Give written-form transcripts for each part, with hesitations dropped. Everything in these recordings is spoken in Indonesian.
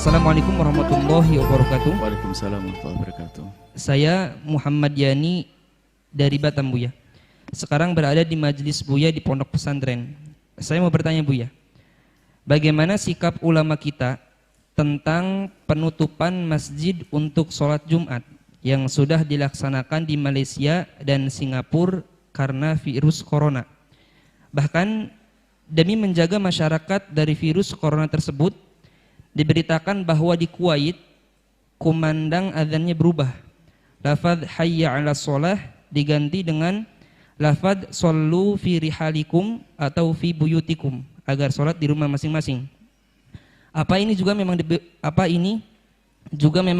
Assalamualaikum warahmatullahi wabarakatuh. Waalaikumsalam warahmatullahi wabarakatuh. Saya Muhammad Yani dari Batam, Buya. Sekarang berada di majelis Buya di pondok pesantren. Saya mau bertanya, Buya, bagaimana sikap ulama kita tentang penutupan masjid untuk sholat Jumat yang sudah dilaksanakan di Malaysia dan Singapura karena virus corona? Bahkan demi menjaga masyarakat dari virus corona tersebut, diberitakan bahwa di Kuwait kumandang azannya berubah. Lafaz hayya 'ala shalah diganti dengan lafaz shollu fi rihalikum atau fi buyutikum, agar sholat di rumah masing-masing. Apa ini juga memang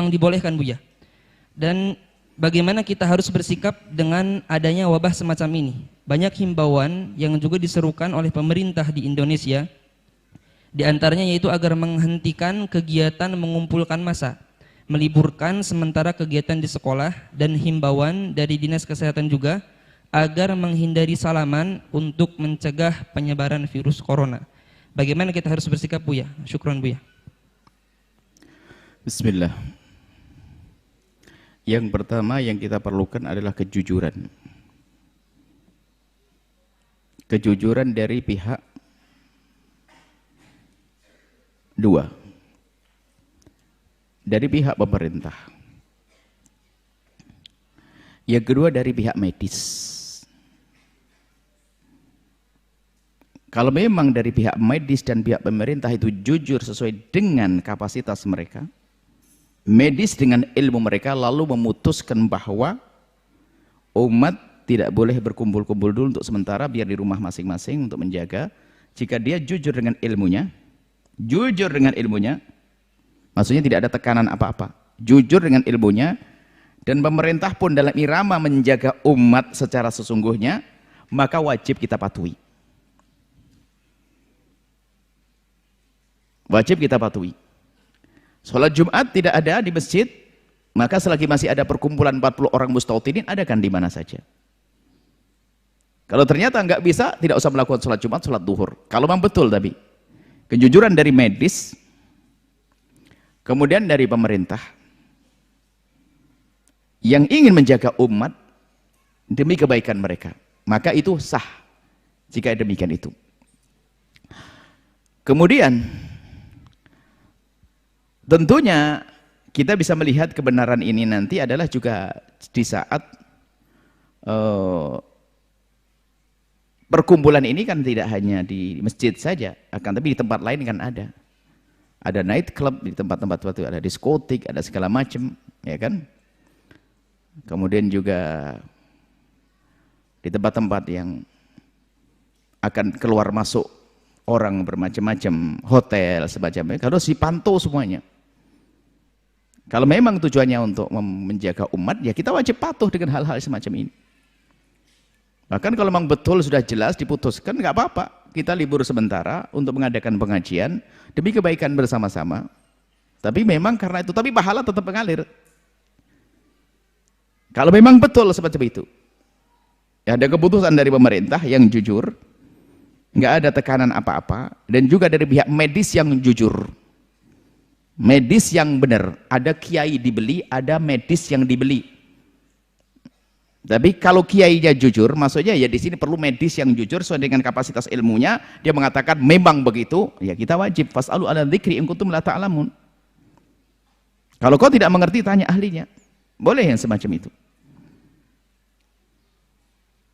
dibolehkan, Buya? Dan bagaimana kita harus bersikap dengan adanya wabah semacam ini? Banyak himbauan yang juga diserukan oleh pemerintah di Indonesia, di antaranya yaitu agar menghentikan kegiatan mengumpulkan massa, meliburkan sementara kegiatan di sekolah, dan himbauan dari Dinas Kesehatan juga agar menghindari salaman untuk mencegah penyebaran virus corona. Bagaimana kita harus bersikap, Buya? Syukran, Buya. Bismillah. Yang pertama yang kita perlukan adalah kejujuran. Kejujuran dari pihak dua, dari pihak pemerintah. Yang kedua dari pihak medis. Kalau memang dari pihak medis dan pihak pemerintah itu jujur sesuai dengan kapasitas mereka, medis dengan ilmu mereka, lalu memutuskan bahwa umat tidak boleh berkumpul-kumpul dulu untuk sementara, biar di rumah masing-masing untuk menjaga. Jika dia jujur dengan ilmunya, maksudnya tidak ada tekanan apa-apa, jujur dengan ilmunya, dan pemerintah pun dalam irama menjaga umat secara sesungguhnya, maka wajib kita patuhi. Wajib kita patuhi. Sholat Jumat tidak ada di masjid, maka selagi masih ada perkumpulan 40 orang mustautinin, adakan di mana saja. Kalau ternyata nggak bisa, tidak usah melakukan sholat Jumat, sholat duhur. Kalau memang betul, tapi kejujuran dari medis, kemudian dari pemerintah yang ingin menjaga umat demi kebaikan mereka, maka itu sah jika demikian itu. Kemudian tentunya kita bisa melihat kebenaran ini nanti adalah juga di saat perkumpulan ini kan tidak hanya di masjid saja, akan tapi di tempat lain kan ada. Ada night club di tempat-tempat itu, ada diskotik, ada segala macam, ya kan? Kemudian juga di tempat-tempat yang akan keluar masuk orang bermacam-macam, hotel semacamnya, harus dipantau semuanya. Kalau memang tujuannya untuk menjaga umat, ya kita wajib patuh dengan hal-hal semacam ini. Bahkan kalau memang betul sudah jelas diputuskan, nggak apa-apa, kita libur sementara untuk mengadakan pengajian demi kebaikan bersama-sama. Tapi memang karena itu, tapi pahala tetap mengalir. Kalau memang betul seperti itu, ya ada keputusan dari pemerintah yang jujur, nggak ada tekanan apa-apa, dan juga dari pihak medis yang jujur, medis yang benar. Ada kiai dibeli, ada medis yang dibeli. Tapi kalau kiainya jujur, maksudnya ya di sini perlu medis yang jujur sesuai dengan kapasitas ilmunya. Dia mengatakan memang begitu, ya kita wajib fas'alu ala dzikri in kuntum la ta'lamun. Kalau kau tidak mengerti, tanya ahlinya. Boleh yang semacam itu.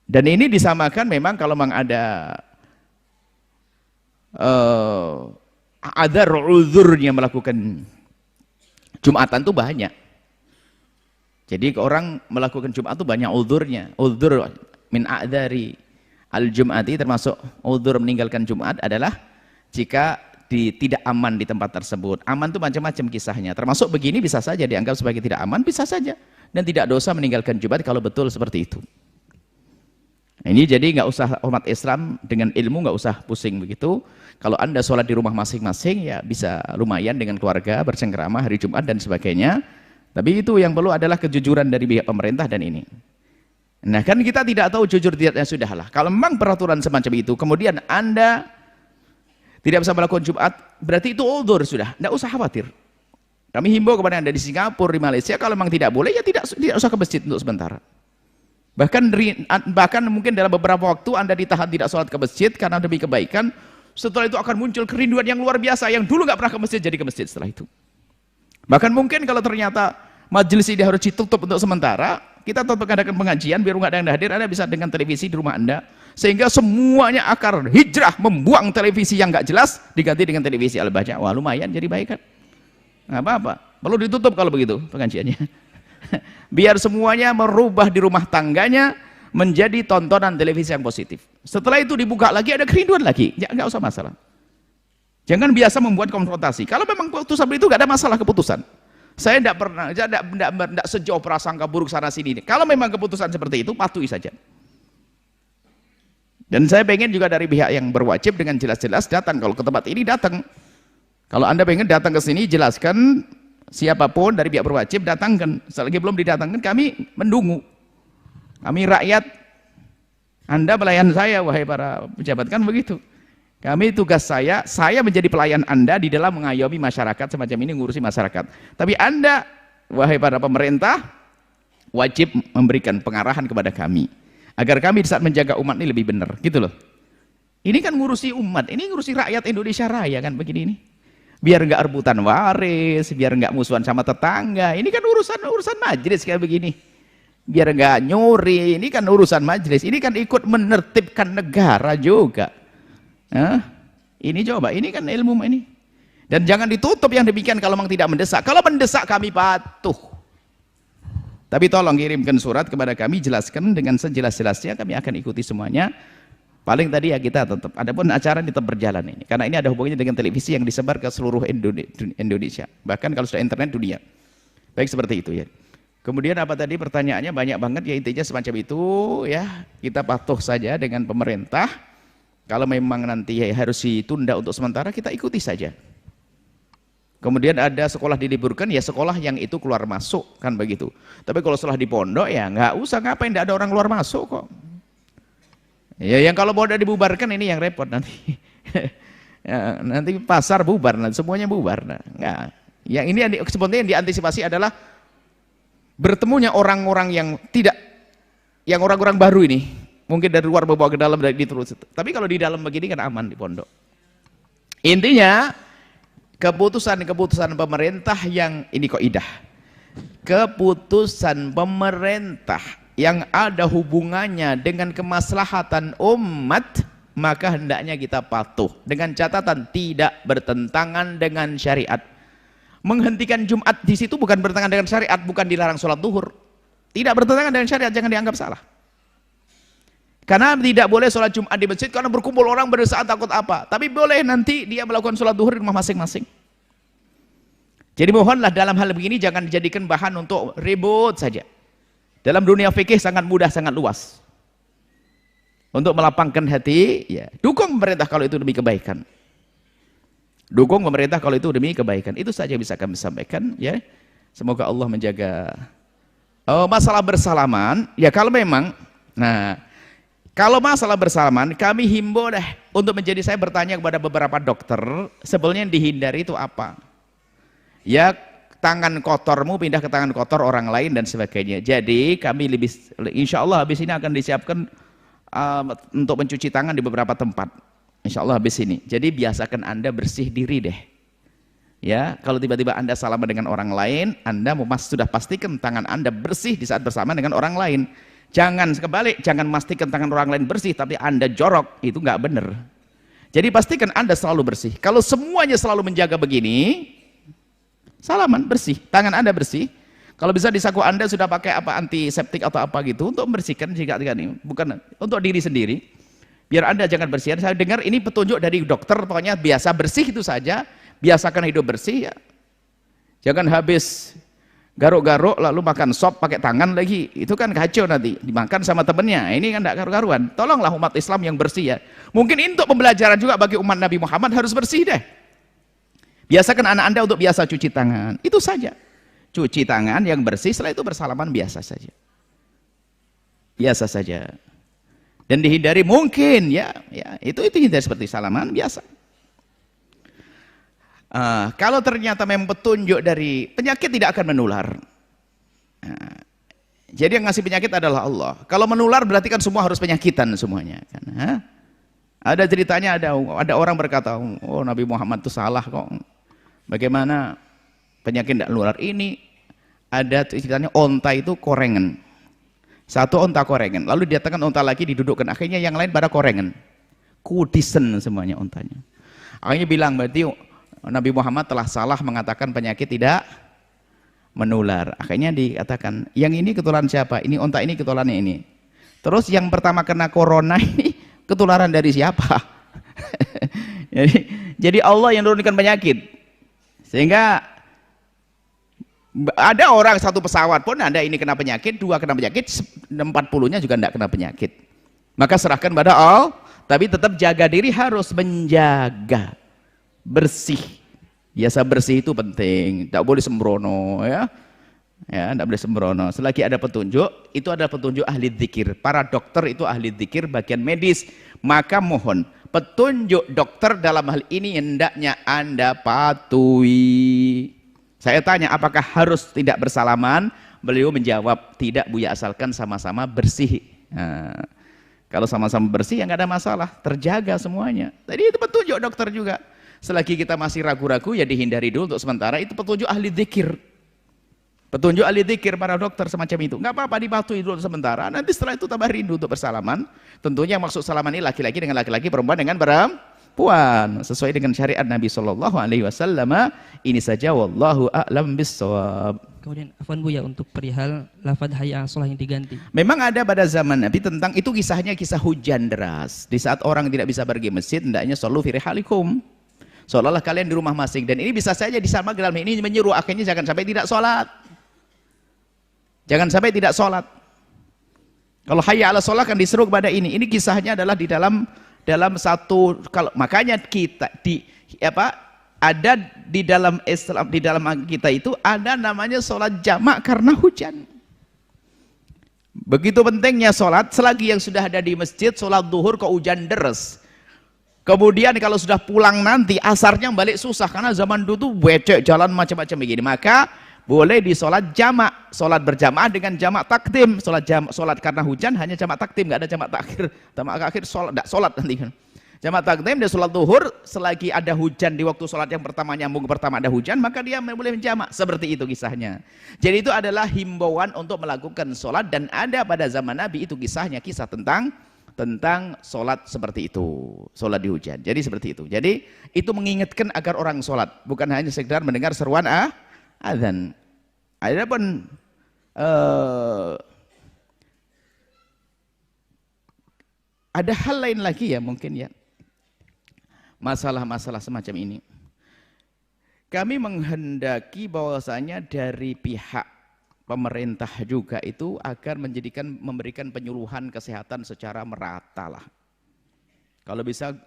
Dan ini disamakan memang kalau memang ada uzurnya melakukan Jumatan itu banyak. Jadi orang melakukan Jumat itu banyak uzurnya. Uzur min a'dzari al-jum'ati, termasuk uzur meninggalkan Jumat adalah jika tidak aman di tempat tersebut. Aman itu macam-macam kisahnya. Termasuk begini bisa saja dianggap sebagai tidak aman, bisa saja. Dan tidak dosa meninggalkan Jumat kalau betul seperti itu. Nah, ini jadi nggak usah umat Islam dengan ilmu nggak usah pusing begitu. Kalau Anda sholat di rumah masing-masing ya bisa lumayan dengan keluarga bercengkrama hari Jumat dan sebagainya. Tapi itu yang perlu adalah kejujuran dari pihak pemerintah dan ini. Nah kan kita tidak tahu jujur tidaknya, sudahlah. Kalau memang peraturan semacam itu, kemudian Anda tidak bisa melakukan Jumat, berarti itu uzur sudah, tidak usah khawatir. Kami himbau kepada Anda di Singapura, di Malaysia, kalau memang tidak boleh ya tidak usah ke masjid untuk sementara. Bahkan mungkin dalam beberapa waktu Anda ditahan tidak sholat ke masjid karena demi kebaikan. Setelah itu akan muncul kerinduan yang luar biasa, yang dulu nggak pernah ke masjid jadi ke masjid setelah itu. Bahkan mungkin kalau ternyata majelis ini harus ditutup untuk sementara, kita tetap adakan pengajian biar nggak ada yang hadir, Anda bisa dengan televisi di rumah Anda, sehingga semuanya akan hijrah membuang televisi yang nggak jelas diganti dengan televisi Al-Baca. Wah, lumayan jadi baik kan? Nggak apa-apa, perlu ditutup kalau begitu pengajiannya. Biar semuanya merubah di rumah tangganya menjadi tontonan televisi yang positif. Setelah itu dibuka lagi ada kerinduan lagi, ya nggak usah masalah. Jangan biasa membuat konfrontasi. Kalau memang keputusan itu nggak ada masalah keputusan. Saya tidak pernah, tidak sejauh prasangka buruk sana sini. Kalau memang keputusan seperti itu, patuhi saja. Dan saya pengen juga dari pihak yang berwajib dengan jelas-jelas datang. Kalau ke tempat ini datang. Kalau Anda pengen datang ke sini, jelaskan siapapun dari pihak berwajib datangkan. Selagi belum didatangkan, kami mendungu. Kami rakyat, Anda pelayan saya, wahai para pejabat, kan begitu. Kami tugas saya menjadi pelayan Anda di dalam mengayomi masyarakat semacam ini, ngurusi masyarakat. Tapi Anda, wahai para pemerintah, wajib memberikan pengarahan kepada kami. Agar kami saat menjaga umat ini lebih benar, gitu loh. Ini kan ngurusi umat, ini ngurusi rakyat Indonesia Raya kan begini ini. Biar enggak rebutan waris, biar enggak musuhan sama tetangga. Ini kan urusan majelis kayak begini. Biar enggak nyuri, ini kan urusan majelis. Ini kan ikut menertibkan negara juga. Ini coba, ini kan ilmu ini. Dan jangan ditutup yang demikian kalau memang tidak mendesak. Kalau mendesak kami patuh. Tapi tolong kirimkan surat kepada kami, jelaskan dengan sejelas-jelasnya, kami akan ikuti semuanya. Paling tadi ya kita tetap, adapun acara tetap berjalan ini. Karena ini ada hubungannya dengan televisi yang disebar ke seluruh Indonesia. Bahkan kalau sudah internet dunia. Baik seperti itu ya. Kemudian apa tadi pertanyaannya banyak banget ya, intinya semacam itu ya. Kita patuh saja dengan pemerintah. Kalau memang nanti harus ditunda untuk sementara, kita ikuti saja. Kemudian ada sekolah diliburkan, ya sekolah yang itu keluar masuk, kan begitu. Tapi kalau setelah di pondok, ya nggak usah, ngapain, nggak ada orang keluar masuk kok. Ya yang kalau pondok dibubarkan ini yang repot nanti. Ya, nanti pasar bubar, nanti semuanya bubar. Nah, nggak. Yang ini sebenarnya yang diantisipasi adalah bertemunya orang-orang yang tidak, yang orang-orang baru ini. Mungkin dari luar bawa ke dalam, dari terus. Tapi kalau di dalam begini kan aman di pondok. Intinya keputusan-keputusan pemerintah yang ini kaidah. Keputusan pemerintah yang ada hubungannya dengan kemaslahatan umat, maka hendaknya kita patuh dengan catatan tidak bertentangan dengan syariat. Menghentikan Jumat di situ bukan bertentangan dengan syariat, bukan dilarang sholat duhur. Tidak bertentangan dengan syariat, jangan dianggap salah. Karena tidak boleh sholat Jumat di masjid karena berkumpul orang berdesakan takut apa. Tapi boleh nanti dia melakukan sholat duhur di rumah masing-masing. Jadi mohonlah dalam hal begini jangan dijadikan bahan untuk ribut saja. Dalam dunia fikih sangat mudah, sangat luas. Untuk melapangkan hati, ya, dukung pemerintah kalau itu demi kebaikan. Dukung pemerintah kalau itu demi kebaikan. Itu saja bisa kami sampaikan, ya. Semoga Allah menjaga. Masalah bersalaman, ya kalau memang, nah, kalau masalah bersalaman, kami himbau deh untuk menjadi, saya bertanya kepada beberapa dokter, sebenarnya yang dihindari itu apa? Ya, tangan kotormu pindah ke tangan kotor orang lain dan sebagainya. Jadi kami lebih, insya Allah habis ini akan disiapkan untuk mencuci tangan di beberapa tempat. Insya Allah habis ini. Jadi biasakan Anda bersih diri deh. Ya, kalau tiba-tiba Anda salaman dengan orang lain, Anda sudah pastikan tangan Anda bersih di saat bersama dengan orang lain. Jangan kebalik, jangan pastikan tangan orang lain bersih tapi Anda jorok, itu nggak benar. Jadi pastikan Anda selalu bersih. Kalau semuanya selalu menjaga begini, salaman bersih, tangan Anda bersih. Kalau bisa di saku Anda sudah pakai apa, antiseptik atau apa gitu untuk membersihkan jika ini, bukan untuk diri sendiri. Biar Anda jangan bersihan. Saya dengar ini petunjuk dari dokter, pokoknya biasa bersih itu saja, biasakan hidup bersih ya. Jangan habis garuk-garuk lalu makan sop pakai tangan lagi, itu kan kacau nanti dimakan sama temennya, ini kan tidak karu-karuan. Tolonglah umat Islam yang bersih ya. Mungkin untuk pembelajaran juga bagi umat Nabi Muhammad harus bersih deh. Biasakan anak Anda untuk biasa cuci tangan, itu saja. Cuci tangan yang bersih, setelah itu bersalaman biasa saja. Biasa saja. Dan dihindari mungkin ya itu hindari seperti salaman biasa. Kalau ternyata memang petunjuk dari penyakit tidak akan menular. Jadi yang ngasih penyakit adalah Allah. Kalau menular berarti kan semua harus penyakitan semuanya. Kan? Ada ceritanya ada orang berkata, oh Nabi Muhammad itu salah kok. Bagaimana penyakit tidak menular? Ini ada ceritanya onta itu korengan. Satu onta korengan. Lalu didatangkan onta lagi didudukkan. Akhirnya yang lain pada korengan. Kudisen semuanya ontanya. Akhirnya bilang berarti Nabi Muhammad telah salah mengatakan penyakit tidak menular. Akhirnya dikatakan, yang ini ketularan siapa? Ini onta ini ketularannya ini. Terus yang pertama kena corona ini ketularan dari siapa? jadi Allah yang menurunkan penyakit. Sehingga ada orang satu pesawat pun ada ini kena penyakit, 2 kena penyakit, 40-nya juga tidak kena penyakit. Maka serahkan pada Allah, tapi tetap jaga diri, harus menjaga bersih. Biasa bersih itu penting, tidak boleh sembrono ya. Ya, tidak boleh sembrono. Selagi ada petunjuk, itu adalah petunjuk ahli dzikir. Para dokter itu ahli dzikir bagian medis. Maka mohon petunjuk dokter dalam hal ini hendaknya Anda patuhi. Saya tanya, apakah harus tidak bersalaman? Beliau menjawab, tidak Buya, asalkan sama-sama bersih. Kalau sama-sama bersih ya nggak ada masalah, terjaga semuanya. Tadi itu petunjuk dokter juga. Selagi kita masih ragu-ragu ya dihindari dulu untuk sementara. Itu petunjuk ahli dzikir. Petunjuk ahli dzikir para dokter semacam itu. Nggak apa-apa, dipatuhi dulu sementara. Nanti setelah itu tambah rindu untuk bersalaman. Tentunya yang maksud salaman ini laki-laki dengan laki-laki, perempuan dengan perempuan, sesuai dengan syariat Nabi Shallallahu Alaihi Wasallam. Ini saja, wallahu a'lam bissawab. Kemudian afwan Buya, untuk perihal lafadz hayya 'alas shalah yang diganti. Memang ada pada zaman Nabi tentang itu, kisahnya kisah hujan deras. Di saat orang tidak bisa pergi masjid, hendaknya shollu fi rihalikum. Seolah-olah kalian di rumah masing, dan ini bisa saja disama dalam ini menyuruh akhirnya jangan sampai tidak sholat. Jangan sampai tidak sholat. Kalau hayya 'alas shalah kan disuruh kepada ini. Ini kisahnya adalah di dalam satu, kalau makanya kita ada di dalam Islam, di dalam kita itu ada namanya sholat jamak karena hujan. Begitu pentingnya sholat. Selagi yang sudah ada di masjid sholat duhur kok hujan deras, kemudian kalau sudah pulang nanti asarnya balik susah karena zaman dulu tuh becek jalan macam-macam begini, maka boleh di sholat jamak, sholat berjamaah dengan jamak takdim. Sholat karena hujan hanya jamak takdim, nggak ada jamak takhir. Jamak akhir sholat nanti kan. Jamak takdim dan sholat zuhur selagi ada hujan di waktu sholat yang pertama, nyambung pertama ada hujan, maka dia boleh menjamak. Seperti itu kisahnya. Jadi itu adalah himbauan untuk melakukan sholat, dan ada pada zaman Nabi itu kisahnya, kisah tentang sholat seperti itu, sholat di hujan. Jadi seperti itu. Jadi itu mengingatkan agar orang sholat, bukan hanya sekedar mendengar seruan azan. Adapun ada hal lain lagi ya mungkin ya, masalah-masalah semacam ini. Kami menghendaki bahwasanya dari pihak pemerintah juga itu agar memberikan penyuluhan kesehatan secara merata lah. Kalau bisa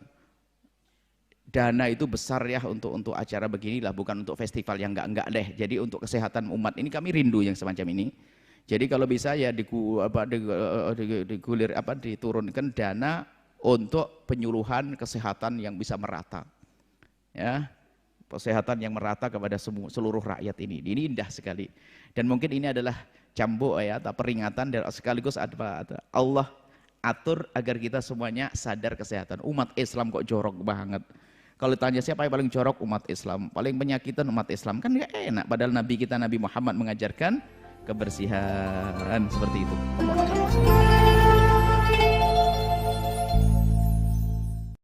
dana itu besar ya untuk acara beginilah, bukan untuk festival yang enggak deh. Jadi untuk kesehatan umat ini kami rindu yang semacam ini. Jadi kalau bisa ya diturunkan dana untuk penyuluhan kesehatan yang bisa merata. Ya, kesehatan yang merata kepada seluruh rakyat ini. Ini indah sekali. Dan mungkin ini adalah cambuk ya, atau peringatan, dan sekaligus Allah atur agar kita semuanya sadar kesehatan. Umat Islam kok jorok banget. Kalau tanya siapa yang paling jorok, umat Islam. Paling penyakitan umat Islam, kan nggak enak. Padahal Nabi kita, Nabi Muhammad mengajarkan kebersihan seperti itu.